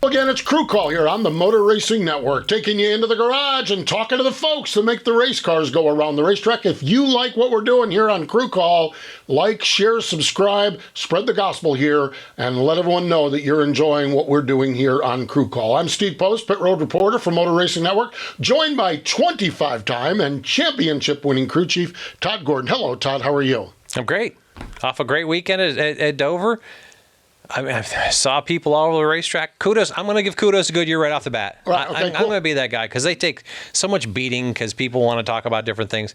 Again, it's Crew Call here on the Motor Racing Network, taking you into the garage and talking to the folks that make the race cars go around the racetrack. If you like what we're doing here on Crew Call, like, share, subscribe, spread the gospel here, and let everyone know that you're enjoying what we're doing here on Crew Call. I'm Steve Post, pit road reporter for Motor Racing Network, joined by 25-time and championship-winning crew chief Todd Gordon. Hello, Todd. How are you? I'm great. Off a great weekend at Dover. I mean, I saw people all over the racetrack. Kudos. I'm going to give kudos to Goodyear right off the bat. Right, okay, I'm going to be that guy because they take so much beating because people want to talk about different things.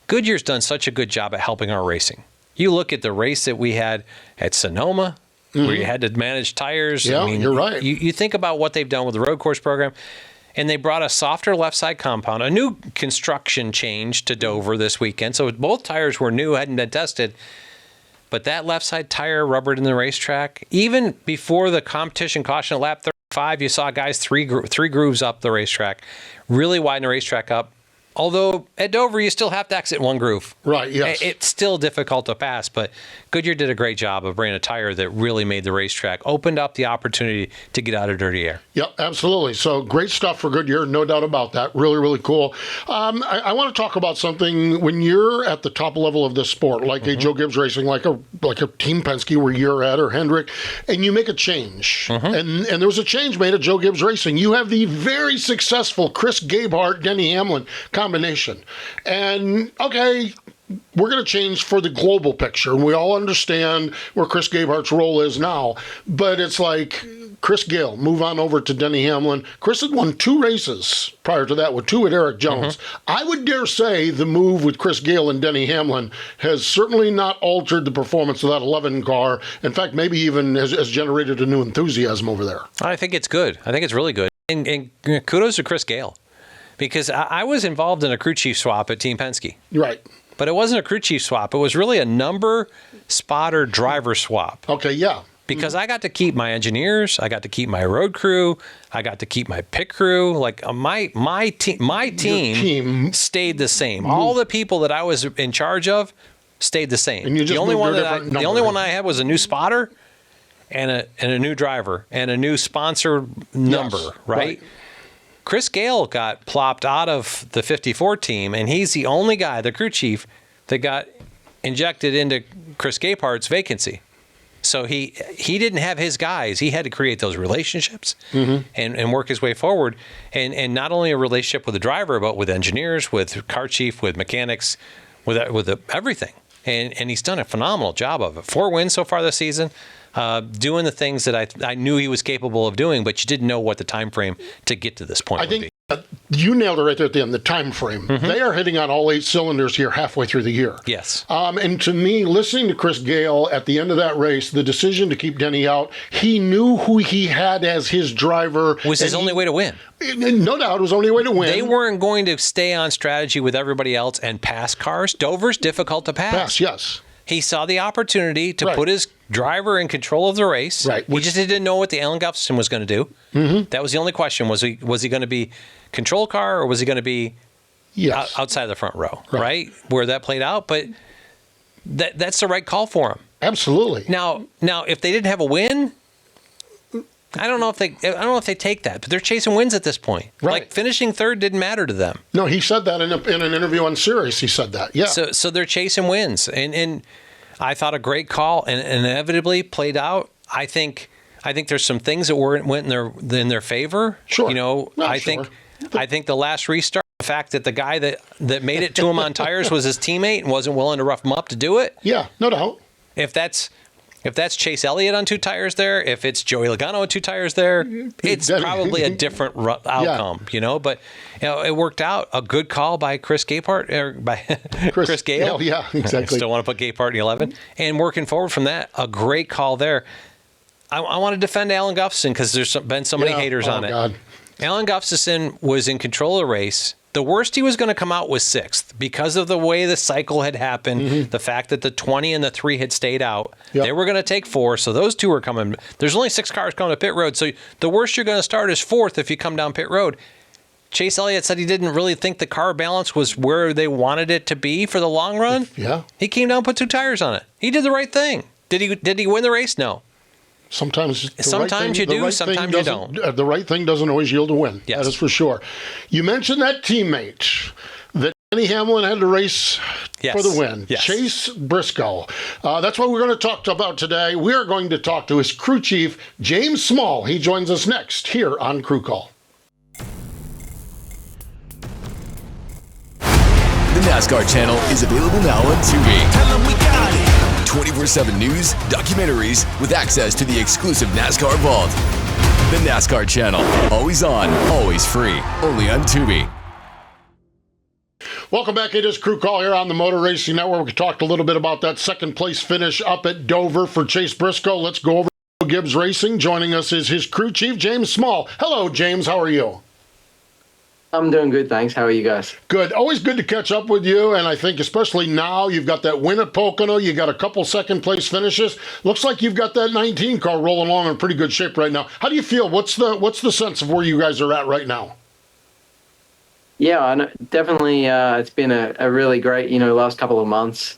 Goodyear's done such a good job at helping our racing. You look at the race that we had at Sonoma, where you had to manage tires. Yeah, I mean, you're right. You think about what they've done with the road course program, and they brought a softer left side compound, a new construction change to Dover this weekend. So both tires were new, hadn't been tested. But that left side tire rubbered in the racetrack. Even before the competition caution at lap 35, you saw guys three grooves up the racetrack, really widen the racetrack up. Although at Dover, you still have to exit one groove. Right, yes. It's still difficult to pass, but Goodyear did a great job of bringing a tire that really made the racetrack, opened up the opportunity to get out of dirty air. Yep, absolutely. So great stuff for Goodyear, no doubt about that. Really, really cool. I want to talk about something when you're at the top level of this sport, like a Joe Gibbs Racing, like a Team Penske where you're at, or Hendrick, and you make a change. And there was a change made at Joe Gibbs Racing. You have the very successful Chris Gabehart, Denny Hamlin combination. And, okay, we're going to change for the global picture. And we all understand where Chris Gabehart's role is now. But it's like Chris Gale, move on over to Denny Hamlin. Chris had won 2 races prior to that, with 2 with Eric Jones. I would dare say the move with Chris Gale and Denny Hamlin has certainly not altered the performance of that 11 car. In fact, maybe even has generated a new enthusiasm over there. I think it's good. I think it's really good. And kudos to Chris Gale, because I was involved in a crew chief swap at Team Penske. Right. But it wasn't a crew chief swap. It was really a number spotter driver swap. Okay, yeah. Because I got to keep my engineers, I got to keep my road crew, I got to keep my pit crew. Like my team stayed the same. All the people that I was in charge of stayed the same. And you just the only one I had was a new spotter and a new driver and a new sponsor number, right? Chris Gale got plopped out of the 54 team, and he's the only guy, the crew chief, that got injected into Chris Gabehart's vacancy. So he didn't have his guys. He had to create those relationships and work his way forward. And not only a relationship with the driver, but with engineers, with car chief, with mechanics, with everything. And he's done a phenomenal job of it. 4 wins so far this season. Doing the things that I knew he was capable of doing, but you didn't know what the time frame to get to this point would be. You nailed it right there at the end, the time frame. They are hitting on all 8 cylinders here halfway through the year. Yes. And to me, listening to Chris Gale at the end of that race, the decision to keep Denny out, he knew who he had as his driver. Was his only way to win. No doubt, it was the only way to win. They weren't going to stay on strategy with everybody else and pass cars. Dover's difficult to pass. Yes. He saw the opportunity to put his driver in control of the race. Right. He just didn't know what the Alan Gustafson was going to do. That was the only question. Was he going to be control car, or was he going to be outside of the front row, right? Where that played out. But that's the right call for him. Absolutely. Now, if they didn't have a win, I don't know if they take that, but they're chasing wins at this point. Right. Like finishing third didn't matter to them. No, he said that in an interview on Sirius. He said that. Yeah. So they're chasing wins, and I thought a great call, and inevitably played out. I think there's some things that went in their favor. Sure. You know, I think the last restart, the fact that the guy that made it to him on tires was his teammate and wasn't willing to rough him up to do it. Yeah, no doubt. If that's Chase Elliott on 2 tires there, if it's Joey Logano on 2 tires there, it's probably a different outcome, you know. But it worked out. A good call by Chris Gabehart, or by Chris Gale. Yeah, exactly. Still want to put Gabehart in the 11. And working forward from that, a great call there. I want to defend Alan Gustafson because there's been so many haters on it. God. Alan Gustafson was in control of the race. The worst he was going to come out was 6th because of the way the cycle had happened, the fact that the 20 and the 3 had stayed out. Yep. They were going to take 4, so those 2 were coming. There's only 6 cars coming to pit road, so the worst you're going to start is 4th if you come down pit road. Chase Elliott said he didn't really think the car balance was where they wanted it to be for the long run. Yeah. He came down and put 2 tires on it. He did the right thing. Did he win the race? No. Sometimes you do, sometimes you don't. The right thing doesn't always yield a win. Yes. That is for sure. You mentioned that teammate that Denny Hamlin had to race for the win. Yes. Chase Briscoe. That's what we're going to talk about today. We are going to talk to his crew chief, James Small. He joins us next here on Crew Call. The NASCAR channel is available now on Tubi. Tell 'em we got it. 24/7 news, documentaries, with access to the exclusive NASCAR Vault. The NASCAR channel, always on, always free, only on Tubi. Welcome back. It is Crew Call here on the Motor Racing Network. We talked a little bit about that second place finish up at Dover for Chase Briscoe. Let's go over to Gibbs Racing. Joining us is his crew chief, James Small. Hello, James. How are you? I'm doing good, thanks. How are you guys? Good. Always good to catch up with you, and I think especially now you've got that win at Pocono, you got a couple second-place finishes. Looks like you've got that 19 car rolling along in pretty good shape right now. How do you feel? What's the sense of where you guys are at right now? Yeah, I know, definitely. It's been a really great, last couple of months.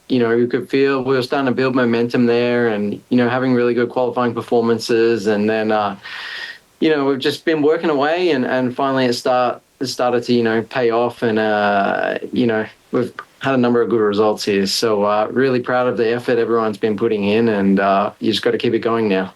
You could feel we were starting to build momentum there, and having really good qualifying performances, and then. We've just been working away, and finally it started to, pay off, and, we've had a number of good results here. So really proud of the effort everyone's been putting in, and you just got to keep it going now.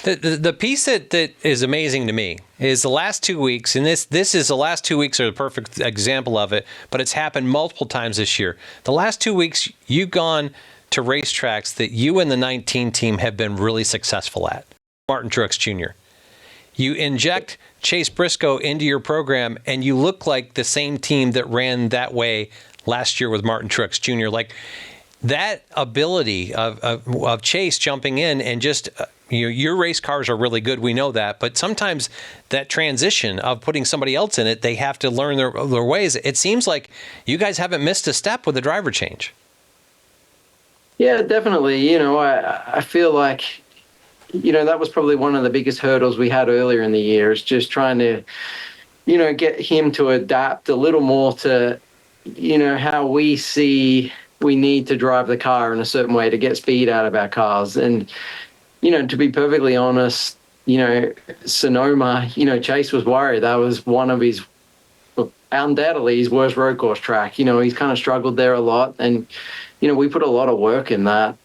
The piece that is amazing to me is the last 2 weeks, and this is the last 2 weeks are the perfect example of it, but it's happened multiple times this year. The last 2 weeks, you've gone to racetracks that you and the 19 team have been really successful at. Martin Truex Jr. You inject Chase Briscoe into your program, and you look like the same team that ran that way last year with Martin Truex Jr. Like that ability of Chase jumping in and just, your race cars are really good. We know that. But sometimes that transition of putting somebody else in it, they have to learn their ways. It seems like you guys haven't missed a step with the driver change. Yeah, definitely. I feel like, that was probably one of the biggest hurdles we had earlier in the year, is just trying to, get him to adapt a little more to, how we see we need to drive the car in a certain way to get speed out of our cars. And, to be perfectly honest, Sonoma, Chase was worried. That was one of his, undoubtedly his worst road course track. He's kind of struggled there a lot. And, we put a lot of work in that,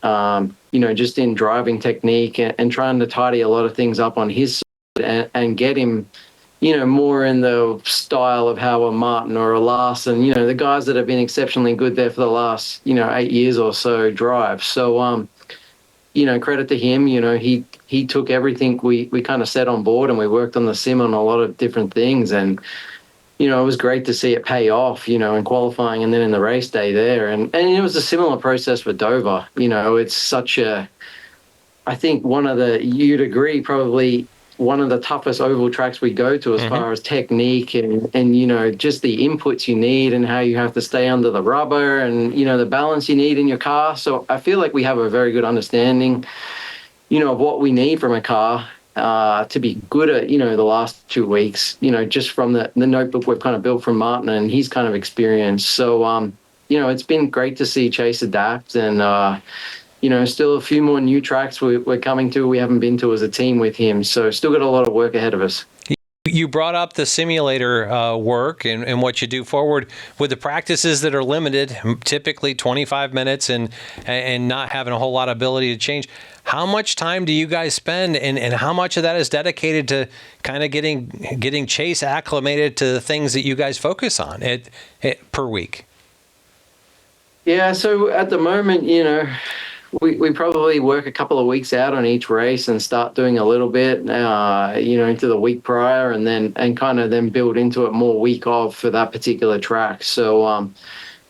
just in driving technique and trying to tidy a lot of things up on his side and get him, more in the style of how a Martin or a Larson, the guys that have been exceptionally good there for the last, 8 years or so drive. So, credit to him, he took everything we kind of set on board, and we worked on the sim on a lot of different things. And, it was great to see it pay off, in qualifying and then in the race day there. And it was a similar process for Dover. It's such I think you'd agree, probably one of the toughest oval tracks we go to as far as technique and just the inputs you need and how you have to stay under the rubber and, the balance you need in your car. So I feel like we have a very good understanding, of what we need from a car. To be good at, the last 2 weeks, just from the notebook we've kind of built from Martin and his kind of experience. So, it's been great to see Chase adapt and, still a few more new tracks we're coming to we haven't been to as a team with him. So still got a lot of work ahead of us. You brought up the simulator work and what you do forward with the practices that are limited, typically 25 minutes and not having a whole lot of ability to change. How much time do you guys spend and how much of that is dedicated to kind of getting Chase acclimated to the things that you guys focus on per week? Yeah, so at the moment, we probably work a couple of weeks out on each race and start doing a little bit, into the week prior and kind of then build into it more week of for that particular track. So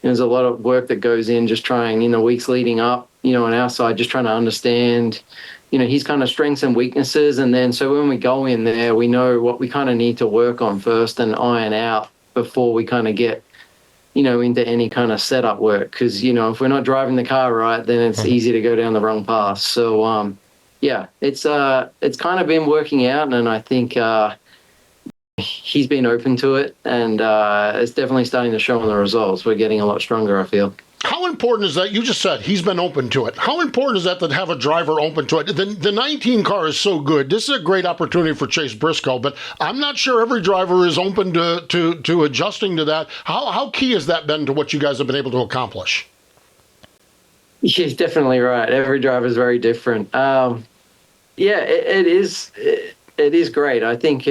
there's a lot of work that goes in just trying in the weeks leading up, on our side, just trying to understand, his kind of strengths and weaknesses. And then so when we go in there, we know what we kind of need to work on first and iron out before we kind of get, into any kind of setup work. Because, if we're not driving the car right, then it's easy to go down the wrong path. So, it's kind of been working out, and I think he's been open to it, and it's definitely starting to show in the results. We're getting a lot stronger, I feel. How important is that? You just said he's been open to it. How important is that to have a driver open to it? The 19 car is so good. This is a great opportunity for Chase Briscoe, but I'm not sure every driver is open to adjusting to that. How key has that been to what you guys have been able to accomplish? He's definitely right. Every driver is very different. It is great. I think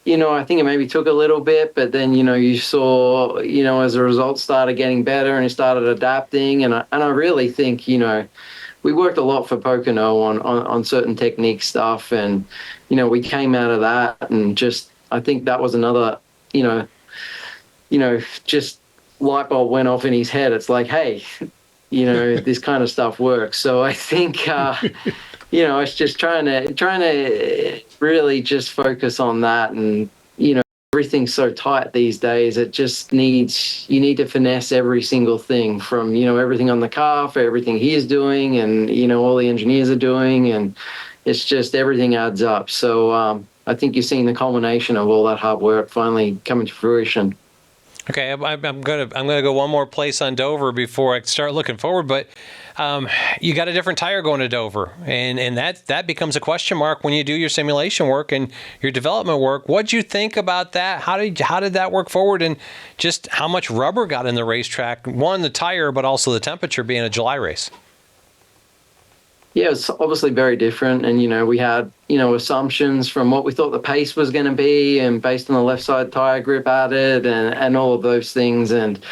I think it maybe took a little bit, but then, you saw, as the results started getting better and he started adapting. And I really think, we worked a lot for Pocono on certain technique stuff. And, we came out of that and I think that was another, just light bulb went off in his head. It's like, hey, this kind of stuff works. So I think, it's just trying to really just focus on that. And, everything's so tight these days. It just you need to finesse every single thing from, everything on the car for everything he is doing and, all the engineers are doing. And it's just everything adds up. So I think you're seeing the culmination of all that hard work finally coming to fruition. Okay, I'm gonna go one more place on Dover before I start looking forward. But you got a different tire going to Dover, and that becomes a question mark when you do your simulation work and your development work. What'd you think about that? How did that work forward, and just how much rubber got in the racetrack? One, the tire, but also the temperature being a July race. Yeah, it's obviously very different. And, we had, assumptions from what we thought the pace was going to be and based on the left side tire grip added and all of those things. And,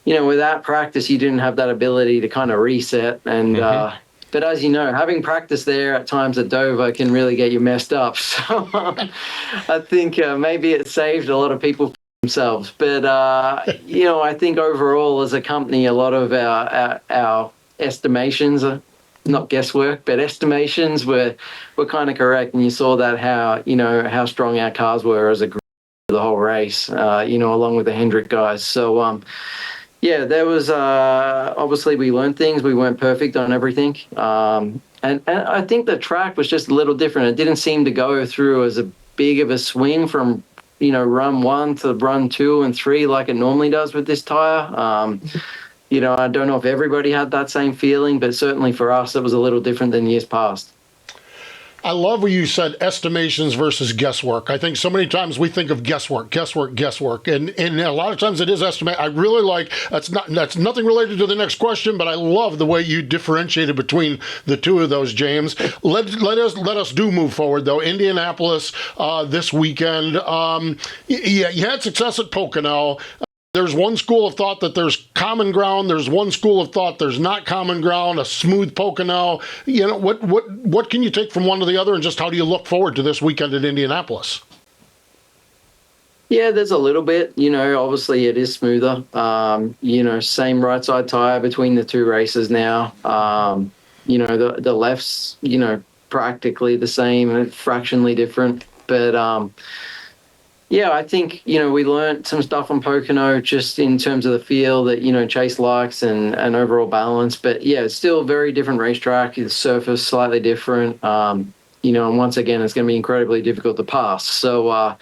without practice, you didn't have that ability to kind of reset. And, but as you know, having practice there at times at Dover can really get you messed up. So I think maybe it saved a lot of people from themselves. But, I think overall as a company, a lot of our estimations are, not guesswork, but estimations were kind of correct. And you saw that how strong our cars were as a group the whole race, along with the Hendrick guys. So, there was obviously we learned things. We weren't perfect on everything. And I think the track was just a little different. It didn't seem to go through as a big of a swing from, run 1 to run 2 and 3 like it normally does with this tire. I don't know if everybody had that same feeling, but certainly for us, it was a little different than years past. I love what you said, estimations versus guesswork. I think so many times we think of guesswork, and a lot of times it is estimate. I really like that's nothing related to the next question, but I love the way you differentiated between the two of those, James. Let us move forward though. Indianapolis this weekend. You had success at Pocono. There's one school of thought that there's common ground. There's one school of thought there's not common ground, a smooth Pocono. What can you take from one to the other, and just how do you look forward to this weekend at Indianapolis? Yeah, there's a little bit. Obviously it is smoother. Same right side tire between the two races now. The left's, practically the same, fractionally different. But I think, we learned some stuff on Pocono just in terms of the feel that, Chase likes and overall balance. But, it's still a very different racetrack. The surface slightly different. And once again, it's going to be incredibly difficult to pass. So,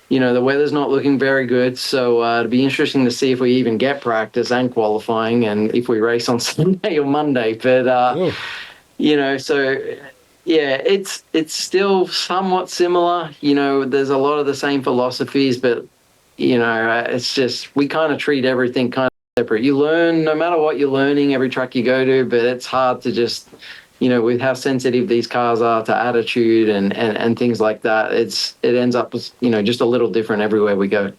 the weather's not looking very good. So it'll be interesting to see if we even get practice and qualifying and if we race on Sunday or Monday. But, yeah, it's still somewhat similar. There's a lot of the same philosophies, but, it's just we kind of treat everything kind of separate. You learn no matter what you're learning every track you go to, but it's hard to just, with how sensitive these cars are to attitude and things like that, it ends up, just a little different everywhere we go.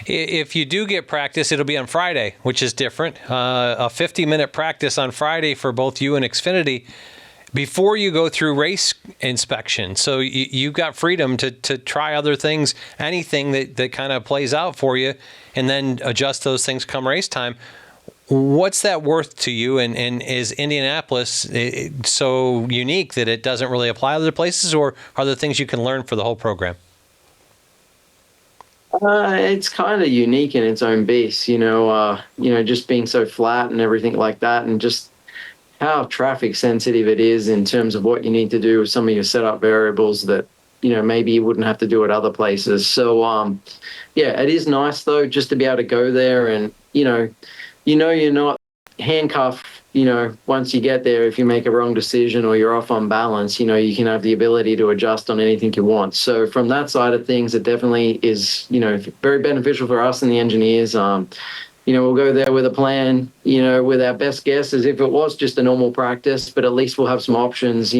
If you do get practice, it'll be on Friday, which is different. A 50-minute practice on Friday for both you and Xfinity before you go through race inspection. So you've got freedom to try other things, anything that kind of plays out for you, and then adjust those things come race time. What's that worth to you? And is Indianapolis so unique that it doesn't really apply to other places, or are there things you can learn for the whole program? It's kind of unique in its own beast, just being so flat and everything like that, and just how traffic sensitive it is in terms of what you need to do with some of your setup variables that, maybe you wouldn't have to do at other places. So, it is nice though, just to be able to go there and, you're not handcuffed, once you get there. If you make a wrong decision or you're off on balance, you can have the ability to adjust on anything you want. So from that side of things, it definitely is, very beneficial for us and the engineers. We'll go there with a plan, with our best guess as if it was just a normal practice, but at least we'll have some options,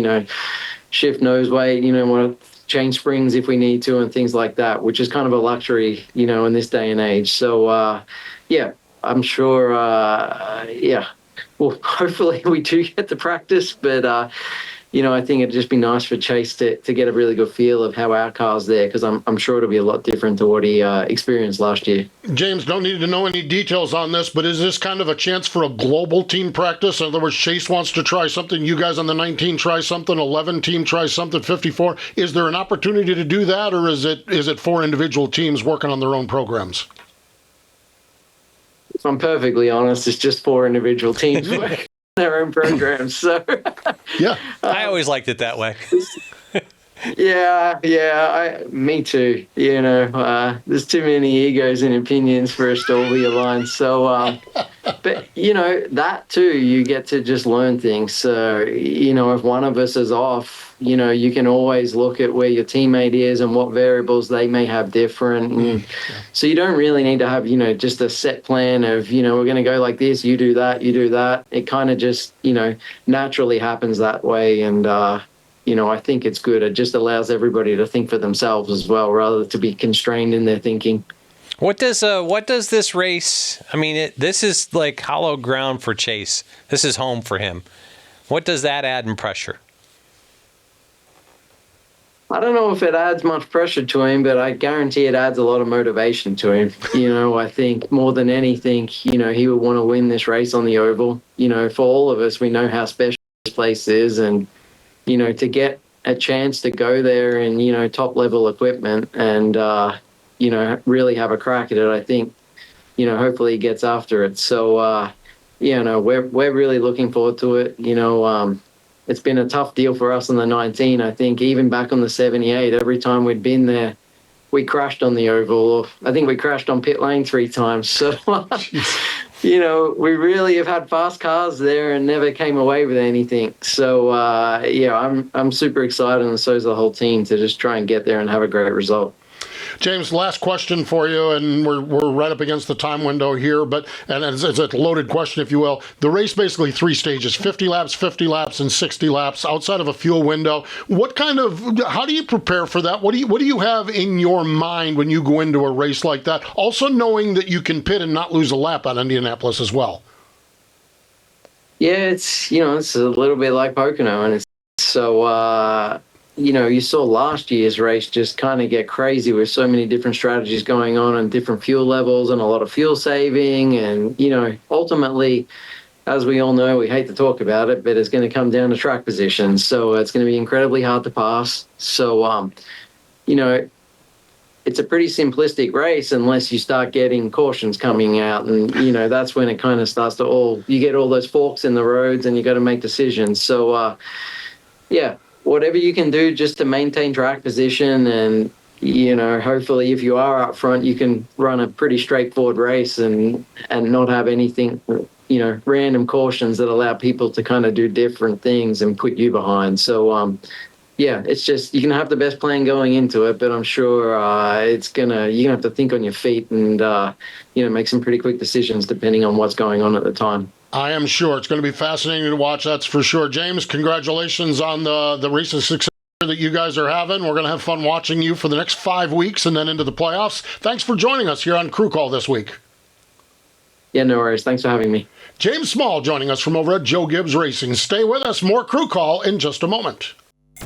shift nose weight, want to change springs if we need to and things like that, which is kind of a luxury, in this day and age. So, I'm sure, well, hopefully we do get to practice, but, I think it'd just be nice for Chase to get a really good feel of how our car's there, because I'm sure it'll be a lot different to what he experienced last year. James, don't need to know any details on this, but is this kind of a chance for a global team practice? In other words, Chase wants to try something, you guys on the 19 try something, 11 team try something, 54. Is there an opportunity to do that, or is it 4 individual teams working on their own programs? If I'm perfectly honest, it's just 4 individual teams working on their own programs. So yeah, I always liked it that way. Me too. There's too many egos and opinions for us to all be aligned. So, but that too, you get to just learn things. So, if one of us is off, you can always look at where your teammate is and what variables they may have different. And so you don't really need to have, just a set plan of, we're going to go like this, you do that, you do that. It kind of just, naturally happens that way. And, I think it's good. It just allows everybody to think for themselves as well, rather to be constrained in their thinking. What does this race? I mean, this is like hollow ground for Chase. This is home for him. What does that add in pressure? I don't know if it adds much pressure to him, but I guarantee it adds a lot of motivation to him. I think more than anything, he would want to win this race on the oval. For all of us, we know how special this place is, and to get a chance to go there in, top level equipment and, really have a crack at it, I think, hopefully he gets after it. So, we're really looking forward to it. It's been a tough deal for us on the 19. I think even back on the 78, every time we'd been there, we crashed on the oval. I think we crashed on pit lane 3 times. So, we really have had fast cars there and never came away with anything. So, I'm super excited, and so is the whole team, to just try and get there and have a great result. James, last question for you, and we're right up against the time window here, and it's a loaded question, if you will. The race basically 3 stages, 50 laps, and 60 laps outside of a fuel window. How do you prepare for that? What do you have in your mind when you go into a race like that? Also knowing that you can pit and not lose a lap at Indianapolis as well. Yeah, it's a little bit like Pocono, and it's so, you saw last year's race just kind of get crazy with so many different strategies going on and different fuel levels and a lot of fuel saving. And, ultimately, as we all know, we hate to talk about it, but it's going to come down to track position. So it's going to be incredibly hard to pass. So, it's a pretty simplistic race unless you start getting cautions coming out. And, that's when it kind of starts to you get all those forks in the roads and you got to make decisions. So, whatever you can do just to maintain track position, and hopefully if you are up front, you can run a pretty straightforward race and not have anything, random cautions that allow people to kind of do different things and put you behind. So it's just, you can have the best plan going into it, but I'm sure you're gonna have to think on your feet and make some pretty quick decisions depending on what's going on at the time. I am sure it's going to be fascinating to watch, that's for sure. James, congratulations on the recent success that you guys are having. We're going to have fun watching you for the next 5 weeks and then into the playoffs. Thanks for joining us here on Crew Call this week. Yeah, no worries. Thanks for having me. James Small joining us from over at Joe Gibbs Racing. Stay with us. More Crew Call in just a moment. 3,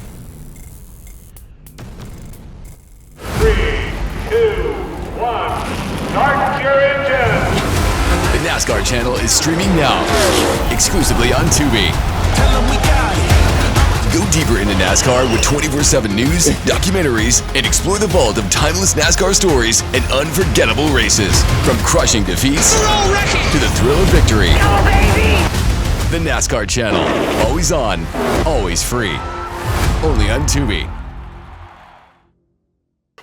2, 1. Start your engine. The NASCAR channel is streaming now, exclusively on Tubi. Go deeper into NASCAR with 24/7 news, documentaries, and explore the vault of timeless NASCAR stories and unforgettable races. From crushing defeats to the thrill of victory. The NASCAR channel, always on, always free. Only on Tubi.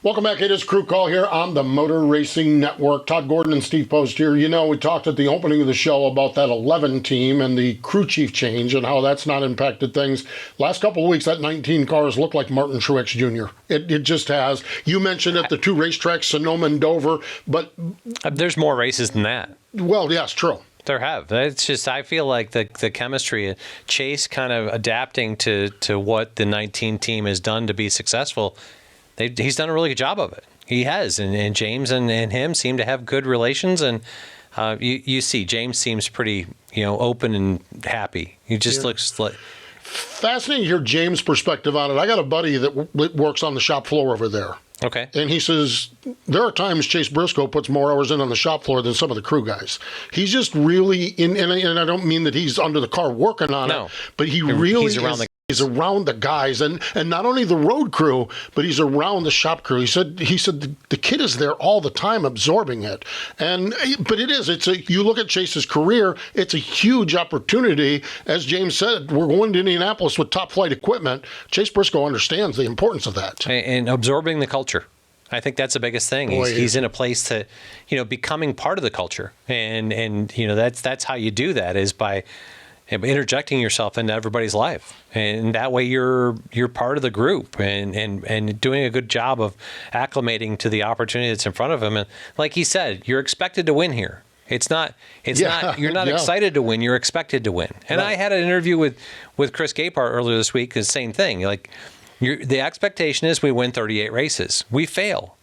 Welcome back. It is Crew Call here on the Motor Racing Network. Todd Gordon and Steve Post here. You know, we talked at the opening of the show about that 11 team and the crew chief change and how that's not impacted things. Last couple of weeks, that 19 cars look like Martin Truex Jr. It just has. You mentioned at the two racetracks, Sonoma and Dover, but... There's more races than that. Well, yes, true. There have. It's just, I feel like the chemistry, Chase kind of adapting to what the 19 team has done to be successful. He's done a really good job of it. He has, and James and him seem to have good relations. And you see, James seems pretty, open and happy. He just looks like. Fascinating to hear James' perspective on it. I got a buddy that works on the shop floor over there. Okay. And he says there are times Chase Briscoe puts more hours in on the shop floor than some of the crew guys. He's just really in, and I don't mean that he's under the car working on it, but he's around the guys, and not only the road crew, but he's around the shop crew. He said the kid is there all the time absorbing it. But you look at Chase's career, it's a huge opportunity. As James said, we're going to Indianapolis with top flight equipment. Chase Briscoe understands the importance of that. And absorbing the culture. I think that's the biggest thing. He's in a place to, becoming part of the culture. And that's how you do that, is by interjecting yourself into everybody's life, and that way you're part of the group and doing a good job of acclimating to the opportunity that's in front of him. And like he said, you're expected to win here. You're not excited to win, you're expected to win. And I had an interview with Chris Gapart earlier this week, the same thing. Like, the expectation is we win 38 races. We fail.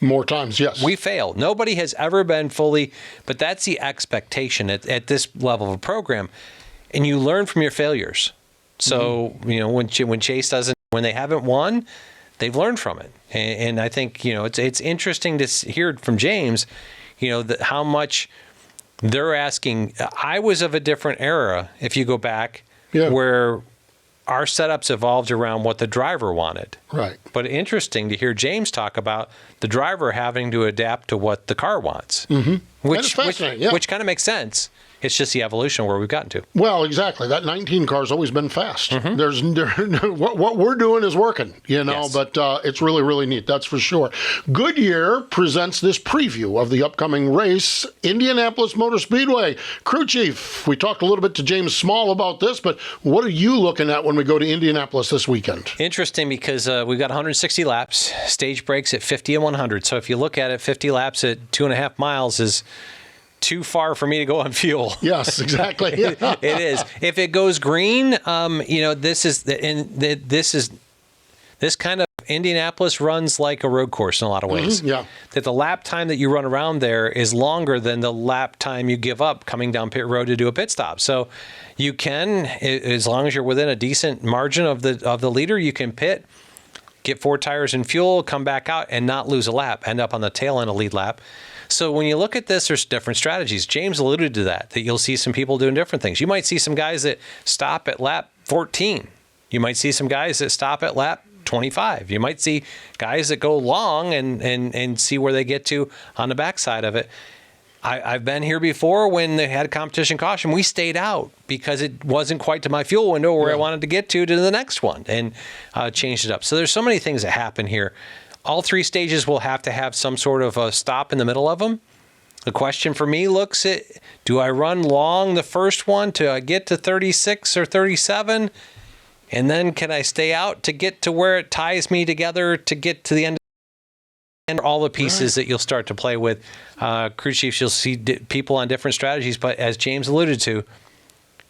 More times, yes. We fail. Nobody has ever been fully, but that's the expectation at this level of a program. And you learn from your failures. So, when Chase when they haven't won, they've learned from it. And I think, it's interesting to hear from James, how much they're asking. I was of a different era, if you go back, where our setups evolved around what the driver wanted. Right. But interesting to hear James talk about the driver having to adapt to what the car wants. Mm-hmm. Which kind of makes sense. It's just the evolution of where we've gotten to. Well, exactly. That 19 car's always been fast. Mm-hmm. What we're doing is working, yes. But it's really, really neat. That's for sure. Goodyear presents this preview of the upcoming race, Indianapolis Motor Speedway. Crew chief, we talked a little bit to James Small about this, but what are you looking at when we go to Indianapolis this weekend? Interesting, because we've got 160 laps, stage breaks at 50 and 100. So if you look at it, 50 laps at 2.5 miles is too far for me to go on fuel. Yes, exactly. It is. If it goes green, this kind of Indianapolis runs like a road course in a lot of ways. Mm-hmm, yeah. That the lap time that you run around there is longer than the lap time you give up coming down pit road to do a pit stop. So you can, as long as you're within a decent margin of the leader, you can pit, get 4 tires and fuel, come back out and not lose a lap, end up on the tail end of lead lap. So when you look at this, there's different strategies. James alluded to that you'll see some people doing different things. You might see some guys that stop at lap 14. You might see some guys that stop at lap 25. You might see guys that go long and see where they get to on the backside of it. I've been here before when they had competition caution. We stayed out because it wasn't quite to my fuel window where I wanted to get to the next one, and changed it up. So there's so many things that happen here. All 3 stages will have to have some sort of a stop in the middle of them. The question for me looks at, do I run long the first one to get to 36 or 37? And then can I stay out to get to where it ties me together to get to the end? And all the pieces that you'll start to play with. Crew chiefs, you'll see people on different strategies. But as James alluded to,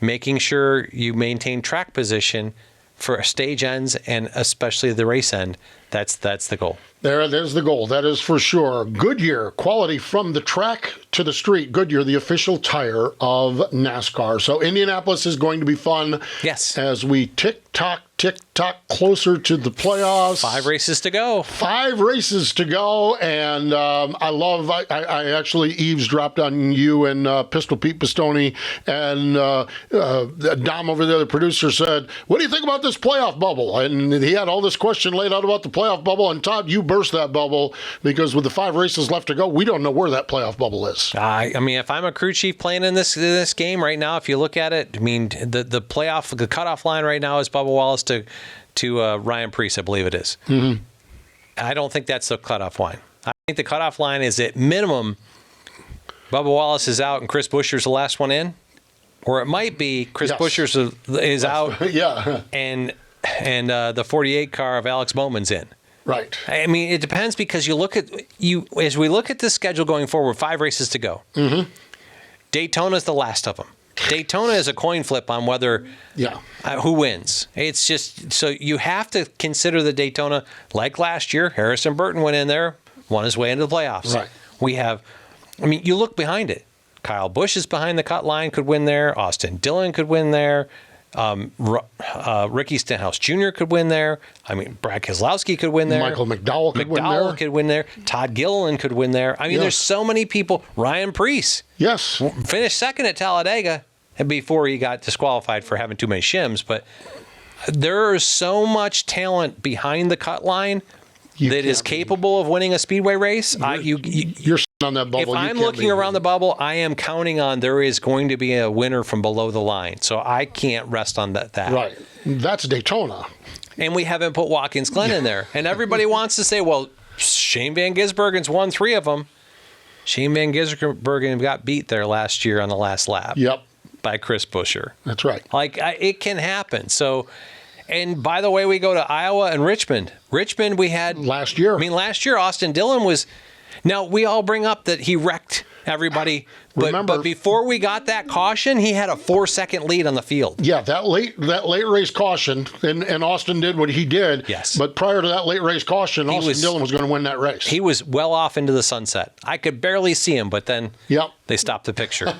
making sure you maintain track position for stage ends and especially the race end, that's the goal. There's the goal. That is for sure. Goodyear, quality from the track to the street. Goodyear, the official tire of NASCAR. So Indianapolis is going to be fun. Yes. As we tick-tock, closer to the playoffs. 5 races to go. 5 races to go. And I actually eavesdropped on you and Pistol Pete Pistone, and Dom over there, the producer, said, what do you think about this playoff bubble? And he had all this question laid out about the playoff bubble. And Todd, you burst that bubble, because with the 5 races left to go, we don't know where that playoff bubble is. I mean, if I'm a crew chief playing in this game right now, if you look at it, I mean, the playoff, the cutoff line right now is Bubba Wallace to Ryan Preece, I believe it is. Mm-hmm. I don't think that's the cutoff line. I think the cutoff line is at minimum, Bubba Wallace is out and Chris Buescher's the last one in. Or it might be Chris Buescher's is out Yeah. and the 48 car of Alex Bowman's in. Right. I mean, it depends because as we look at the schedule going forward, 5 races to go. Mm-hmm. Daytona's the last of them. Daytona is a coin flip on whether who wins. It's just so you have to consider the Daytona like last year. Harrison Burton went in there, won his way into the playoffs. Right. We have, I mean, you look behind it. Kyle Busch is behind the cut line, could win there. Austin Dillon could win there. Ricky Stenhouse Jr. could win there. I mean, Brad Keselowski could win there. Michael McDowell could win there. Todd Gilliland could win there. I mean, there's so many people. Ryan Preece. Yes. Finished second at Talladega before he got disqualified for having too many shims. But there is so much talent behind the cut line that is capable of winning a speedway race. You're sitting on that bubble. If I'm looking around the bubble, I am counting on there is going to be a winner from below the line. So I can't rest on that. Right. That's Daytona. And we haven't put Watkins Glen in there. And everybody wants to say, well, Shane Van Gisbergen's won 3 of them. Shane Van Gisbergen got beat there last year on the last lap. Yep. By Chris Buescher. That's right. It can happen. So, and by the way, we go to Iowa and Richmond. Richmond, we had last year. I mean, last year Austin Dillon was. Now we all bring up that he wrecked everybody, but before we got that caution, he had a 4-second lead on the field. Yeah, that late race caution, and Austin did what he did. Yes. But prior to that late race caution, Austin Dillon was going to win that race. He was well off into the sunset. I could barely see him, but then they stopped the picture.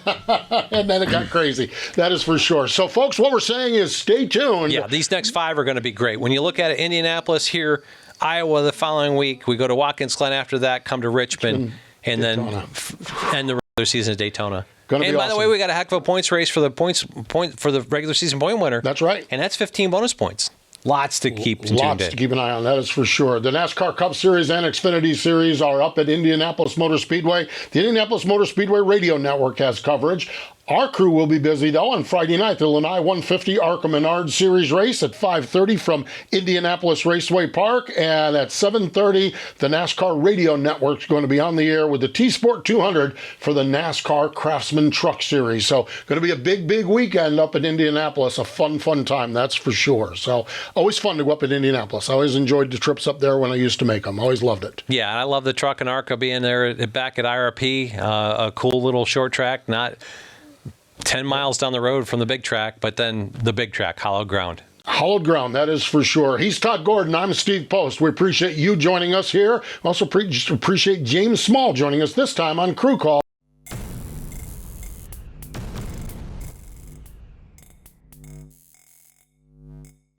And then it got crazy. That is for sure. So, folks, what we're saying is stay tuned. Yeah, these next 5 are going to be great. When you look at it, Indianapolis here, Iowa the following week, we go to Watkins Glen after that, come to Richmond, and Daytona. then end the regular season at Daytona. And by the way, we got a heck of a points race for the point for the regular season point winner. That's right. And that's 15 bonus points. Lots to keep tuned in. Lots to keep an eye on, that is for sure. The NASCAR Cup Series and Xfinity Series are up at Indianapolis Motor Speedway. The Indianapolis Motor Speedway Radio Network has coverage. Our crew will be busy, though, on Friday night, the Lanai 150 ARCA Menard Series race at 5:30 from Indianapolis Raceway Park. And at 7:30, the NASCAR Radio Network is going to be on the air with the T-Sport 200 for the NASCAR Craftsman Truck Series. So going to be a big, big weekend up in Indianapolis. A fun, fun time, that's for sure. So always fun to go up in Indianapolis. I always enjoyed the trips up there when I used to make them. Always loved it. Yeah, and I love the truck and ARCA being there back at IRP. A cool little short track, not 10 miles down the road from the big track, but then the big track, hallowed ground. Hallowed ground, that is for sure. He's Todd Gordon. I'm Steve Post. We appreciate you joining us here. Also appreciate James Small joining us this time on Crew Call.